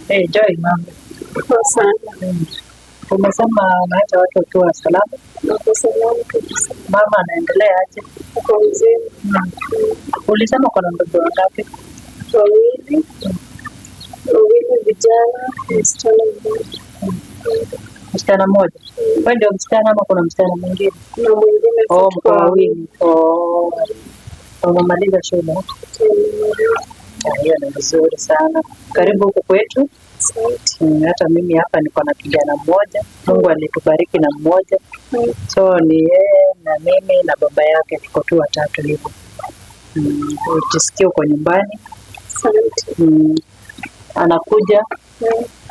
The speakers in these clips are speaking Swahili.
Joy mama. Kwa sana. Umesema unaacha watu wakiwa salama? Kwa salama kabisa. Mama anaendelea aje? Uko mzima? Ulisema kuna ndugu wangapi? Wawili vijana, msichana mmoja. Msichana mmoja? Wewe ndio msichana ama kuna msichana mwingine? Na mwingine. Mko wawili. Umemaliza shule? Hiyo ni vizuri sana. Karibu huku kwetu. Hata mimi hapa niko na kijana mmoja. Mungu alitubariki na mmoja. So ni yeye na mimi na baba yake, tuko tu watatu hivyo. Ujisikie uko nyumbani. Anakuja.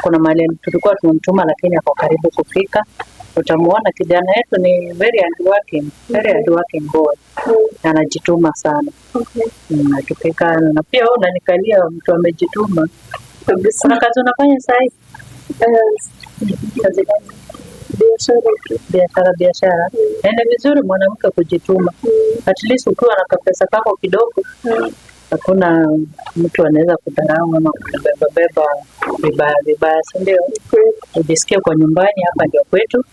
Kuna mahali tulikuwa tumemtuma lakini ako karibu kufika. Utamuona kijana yetu ni very hard working boy. Anajituma sana. Akifika na pia wewe unanikalia mtu amejituma. Kuna kazi unafanya sasa hivi? Kazi gani? Biashara. Ni vizuri mwanamke kujituma. At least ukiwa na kapesa kako kidogo, hakuna mtu anaweza kudharau ama kubeba vibaya, si ndio? Ujisikie kwa nyumbani, hapa ndio kwetu.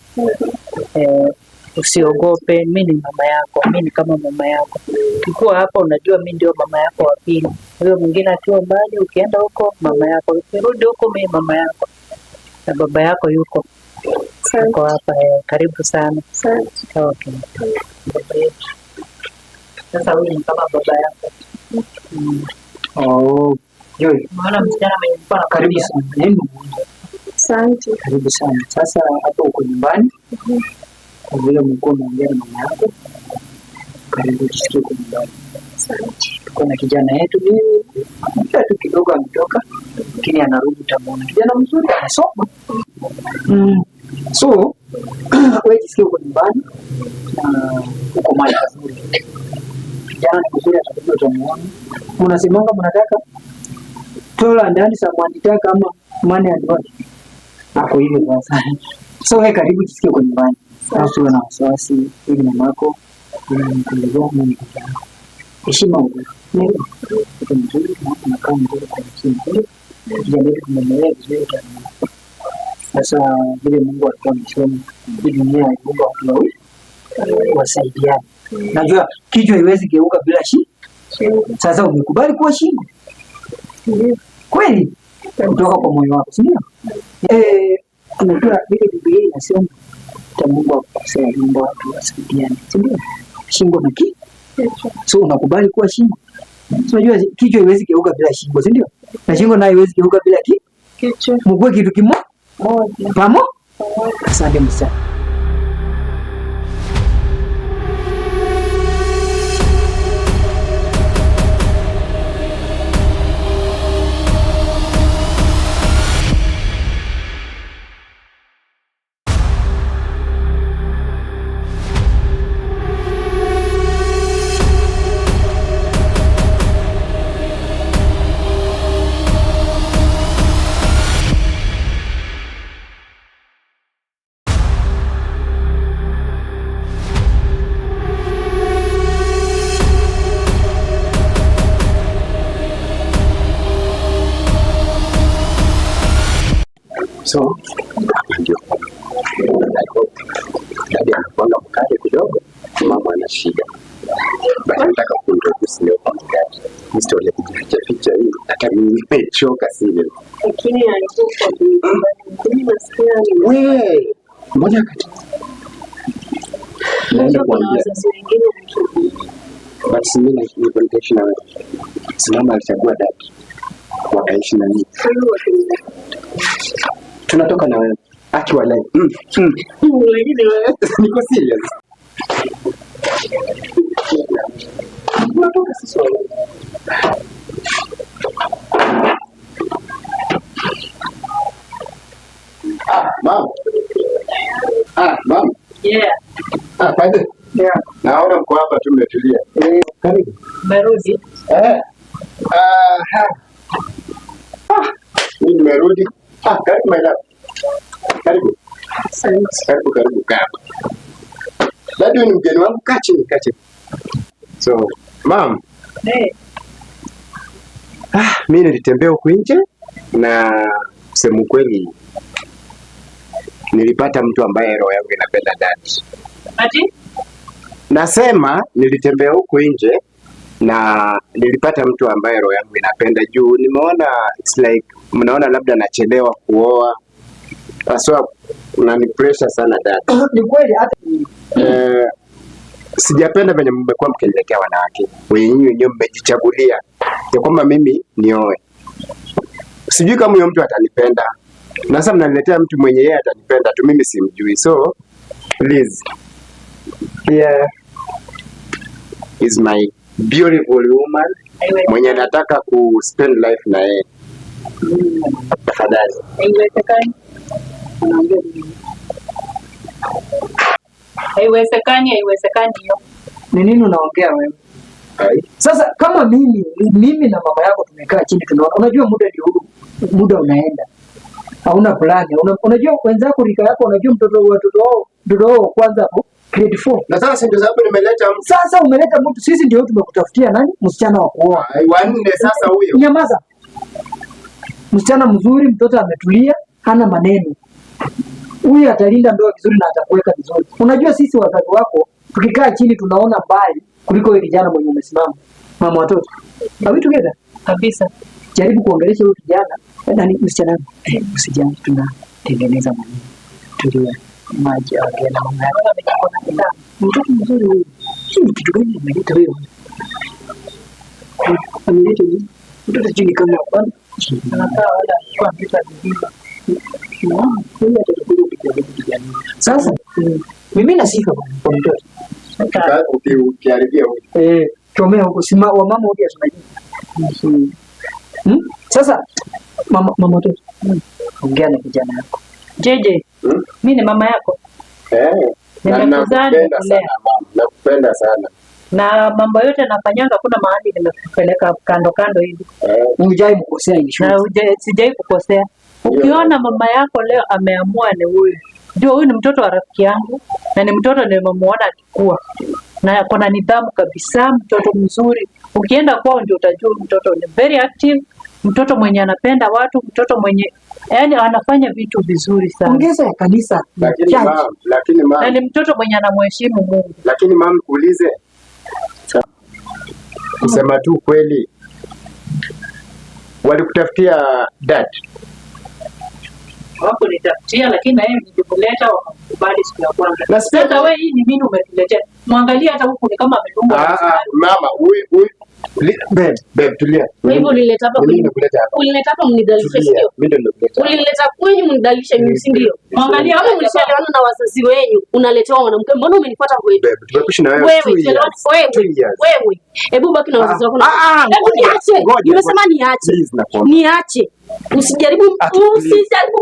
Usiogope, mimi ni mama yako, mimi ni kama mama yako. Ukikuwa hapa unajua mimi ndio mama yako wa pili. Huyo mwingine akiwa mbali, ukienda huko mama yako, ukirudi huko mimi mama yako. Na baba yako yuko. Sako hapa, karibu sana. Okay. Sasa huyu ni kama baba yako. Joy. Maana msichana mwenye Karibu sana. Asante. Karibu sana. Sasa hapo uko nyumbani. Kwa vile mko mnaongea na mama yako. Karibu jisikie kwa nyumbani. Asante. Tuko na kijana yetu mimi. Tu kidogo ametoka, lakini anarudi, utamuona. Kijana mzuri anasoma. So, wewe jisikie kwa nyumbani na uko mahali pazuri. Kijana ni mzuri, atakuja utamuona. Mnasemanga mnataka tola ndani samwanitaka ama mane andoni. Hapo hivyo sasa. So wewe karibu jisikie kwa nyumbani. Sasa una wasiwasi ili mamako kuelezea nini kijana. Heshima wewe. Kitu mzuri na kama mzuri kwa msingi. Kijana wetu tumeelewa vizuri sana. Sasa vile Mungu alikuwa amesema hii dunia iliumba watu wawili wasaidiane. Najua kichwa haiwezi geuka bila shingo. Sasa umekubali kuwa shingo. Kweli? Kutoka kwa moyo wako, si ndio? Tunajua vile Biblia inasema Mungu akusaidia watu wasaidiane, si ndio? Shingo na kichwa. So unakubali kuwa shingo. Unajua kichwa haiwezi geuka bila shingo, si ndio? Na shingo nayo haiwezi geuka bila kichwa. Mkue kitu kimoja. Pamoja. Asante msana. So, ndio dada anakuanga mkali kidogo, mama ana shida. Basi nataka kuintroduce leo kwa mgani. Historia ya kujificha hii, hata mimi nimechoka sile. Lakini alikuwa mimi nasikia ni wewe. Mbona kati? Naenda kuambia wazazi wengine basi mimi nikuongelesha na wewe. Simama alichagua dada. Wakaishi na mimi. Tunatoka na wewe. Akiwa live. Wengine wewe. Niko serious. Tunatoka sisi wale. Mama. Mama. Yeah. Kaje? Yeah. Naona mko hapa tu mmetulia. Karibu. Merudi. Mimi nimerudi. Karibu my love. Karibu. Karibu kaa. Dada ni mgeni wangu, kaa chini. So, mom. Hey. Mimi nilitembea huko nje na kusema kweli nilipata mtu ambaye roho yangu inapenda dadi. Ati? Nasema nilitembea huko nje na nilipata mtu ambaye roho yangu inapenda juu nimeona it's like mnaona labda nachelewa kuoa. Sasa unani pressure sana dadi. Ni kweli hata sijapenda venye mmekuwa mkiniletea wanawake wenyewe mmejichagulia ya kwamba mimi nioe. Sijui kama huyo mtu atanipenda. Na sasa mnaniletea mtu mwenye yeye atanipenda tu, mimi simjui. So please, yeah, is my beautiful woman mwenye nataka ku spend life na yeye. Tafadhali. Haiwezekani. Haiwezekani hiyo. ni nini unaongea wewe? Sasa kama mimi na mama yako tumekaa chini tunaona, unajua muda ndio huu, muda unaenda. Hauna plani. Unajua wenzako rika yako, unajua watoto wao kwanza hapo grade 4. Na sasa ndio sababu nimeleta mtu. Sasa umeleta mtu, sisi ndio tumekutafutia nani? Msichana wa kuoa. Wanne sasa huyo. Nyamaza. Msichana mzuri, mtoto ametulia, hana maneno. Huyu atalinda ndoa vizuri na atakuweka vizuri. Unajua sisi wazazi wako tukikaa chini tunaona mbali kuliko yule kijana mwenye umesimama. Mama watoto. Are we together? Kabisa. Jaribu kuongelesha huyu kijana. Nani msichana? Usijali, tunatengeneza mwenyewe. Tulia. Maji yake na mama yake amejikona kitanda. Mtoto mzuri huyu. Hii ni kitu gani umeleta wewe? Ameleta nini? Mtoto jini kama kwanza. Anakaa wala kwa vitu vingine. Sasa mimi na sifa kwa mtoto. Ukiharibia huyu. Chomea huko sima wa mama huyu asemaje? Sasa mama mtoto. Ongea na kijana yako. JJ. Mimi ni mama yako. Nakupenda sana mama. Nakupenda sana. Na mambo yote nafanyanga, kuna mahali nimekupeleka kando hivi. Hujai mkosea hicho. Na sijai kukosea. Ukiona mama yako leo ameamua ni huyu. Ndio huyu ni mtoto wa rafiki yangu na ni mtoto nimemuona akikua. Na kuna nidhamu kabisa, mtoto mzuri. Ukienda kwao ndio utajua mtoto ni very active, mtoto mwenye anapenda watu, mtoto mwenye yani anafanya vitu vizuri sana. Ongeza ya kanisa. Lakini mama. Na ni mtoto mwenye anamheshimu Mungu. Lakini mama kuulize. Kusema tu kweli. Walikutafutia dad? Wako nitafutia, lakini na yeye nilikuleta wakakubali siku ya kwanza. Na sasa wewe hii ni mimi umetuletea. Muangalia hata huku ni kama amedunga. Mama, huyu Babe, tulia. Kwa hivyo ulileta hapa mnidalishe sio? Mimi ndio nikuleta. Ulileta kwenyu mnidalishe mimi si ndio? Angalia kama mlishaelewana na wazazi wenyu, unaletewa mwanamke. Mbona umenifuata kwetu? Babe, tumekuishi na wewe. Wewe. Hebu baki na wazazi wako. Hebu niache. Nimesema niache. Niache. Usijaribu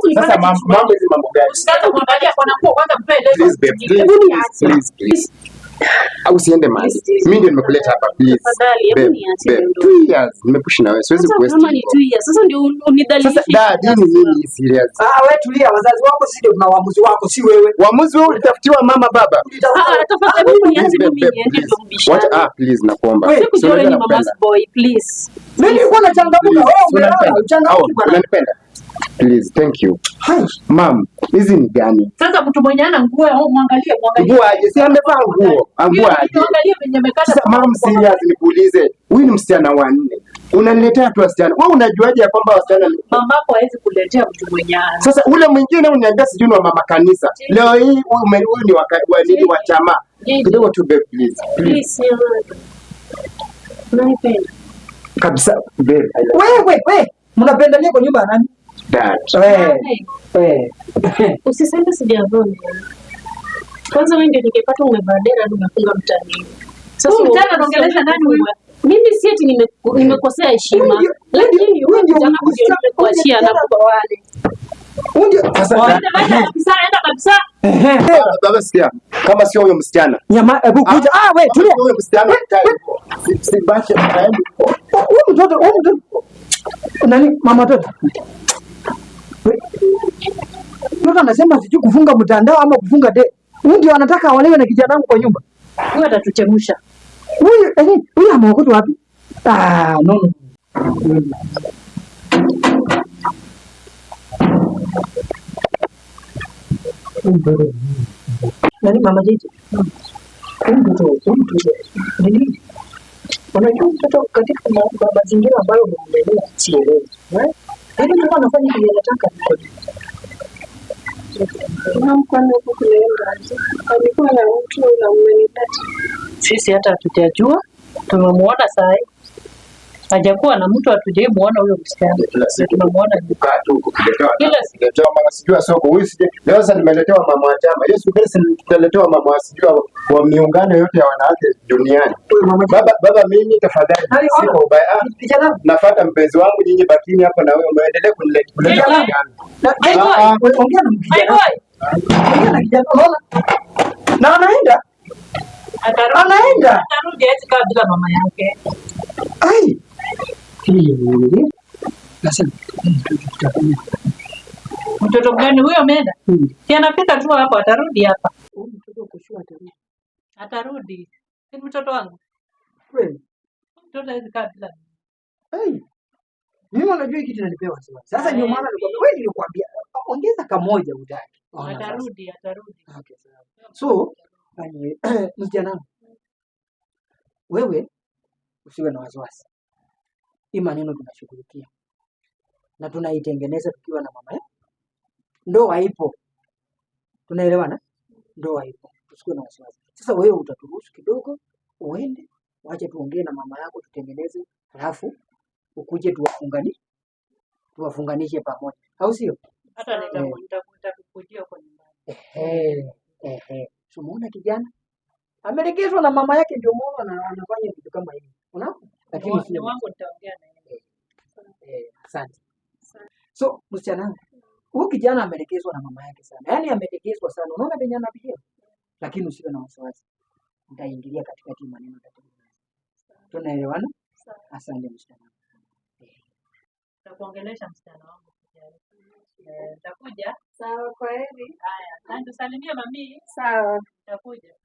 kunifanya. Sasa mambo hizi mambo gani? Usitaka kuangalia kwa nakuwa kwanza mpende. Hebu niache. Please. Au usiende mahali. Mimi ndio nimekuleta hapa please. Tafadhali hebu niache ndio. 2 years nimepush na wewe. Siwezi kuwaste. Kama ni 2 years sasa ndio unidhalilisha. Sasa dad ni nini serious? Wewe tulia, wazazi wako si ndio tuna uamuzi wako si wewe. Uamuzi wewe ulitafutiwa mama baba. Tafadhali hebu niache mimi niende ndio mbishana. Please nakuomba. Sikujoin ni mama's boy please. Mimi nilikuwa nachangamuka wewe unachangamuka. Unanipenda? Please, thank you. Mom, hizi ni gani? Sasa mtu mwenye ana nguo muangalie. Nguo aje? Si amevaa nguo. Nguo aje? Muangalie venye amekata. Sasa mom, serious nikuulize. Huyu ni msichana wa 4. Unaniletea tu wasichana. Wewe unajuaje ya kwamba wasichana mamako hawezi kuletea mtu mwenye ana. Sasa ule mwingine uniambia sijui ni wa mama kanisa. Leo hii huyu ni wa chama. Kidogo tu babe please. Please. Unanipenda? Kabisa babe. Wewe, mnapendania kwa nyumba ya nani? Dad. Usiseme sijavona. Kwanza wewe ndio ningepata umebadera na umefunga mtani. Sasa mtana anaongelesha nani huyu? Mimi si eti nimekosea heshima. Lakini wewe ndio nimekuachia na kwa wale. Sasa enda kabisa. Baba sikia. Kama sio huyo msichana. Nyama hebu kuja. Wewe tulia. Huyo msichana si basi ataenda. Huyu mtoto. Nani mama mtoto? Mtoto anasema sijui kufunga mtandao ama kufunga de. Huyu ndio anataka aolewe na kijana wangu kwa nyumba. Huyu atatuchemsha. Huyu ameokotwa wapi? No. Nani mama Jiji? Mtoto nini? Unajua mtoto katika mazingira ambayo umelelewa sielewi. Yaani mtu anafanya kile anataka niko. Mkwani huko kunaenda. Alikuwa na mtu na umenipata. Sisi hata hatujajua, tumemuona saa hii. Hajakuwa na mtu, hatujaimuona huyo msichana. Tunamuona kukaa tu kuletewa mama sijua soko. Huyu sije leo sasa nimeletewa mama wa chama. Yesu Kristo nitaletewa mama sijua wa miungano yote ya wanawake duniani. Baba mimi tafadhali siko ubaya. Nafuata mpenzi wangu, nyinyi bakini hapa na wewe umeendelea kuniletea kijana. Ongea na kijana. Ongea na kijana. Na anaenda. Atarudi eti kabla mama yake. Ai. Nasema mtoto gani huyo ameenda? Si anafika tu hapo, atarudi hapa. Mtoto kushua atarudi. Atarudi. Si mtoto wangu. Kweli. Mtoto hizi kabla. Ai. Mimi unajua kitu kinanipewa wasiwasi. Sasa ndio maana nilikwambia wewe, nilikwambia ongeza kamoja utaki. Atarudi. Okay, sawa. So, msichana wewe usiwe na wasiwasi. Hii maneno tunashughulikia na tunaitengeneza tukiwa na mama. Ndoa ipo, tunaelewana? Ndoa ipo, usiwe na wasiwasi. Sasa wewe utaturuhusu kidogo uende, wacha tuongee na mama yako tutengeneze, halafu ukuje tuwafunganishe pamoja, au sio? Hata nitakukujia kwa nyumbani. So muona kijana ameelekezwa na mama yake, ndio muona anafanya vitu kama hivi. Unaona? Lakini sio wangu, nitaongea na yeye. Asante. So msichana huyu kijana ameelekezwa na mama yake sana. Yaani ameelekezwa sana. Unaona venye anapigia? Lakini usiwe na wasiwasi. Nitaingilia katikati maneno tatu. Tunaelewana? Asante msichana. Nitakuongelesha msichana wangu. Nitakuja. Sawa, kwaheri. Haya, asante, salimia mami. Sawa. Nitakuja.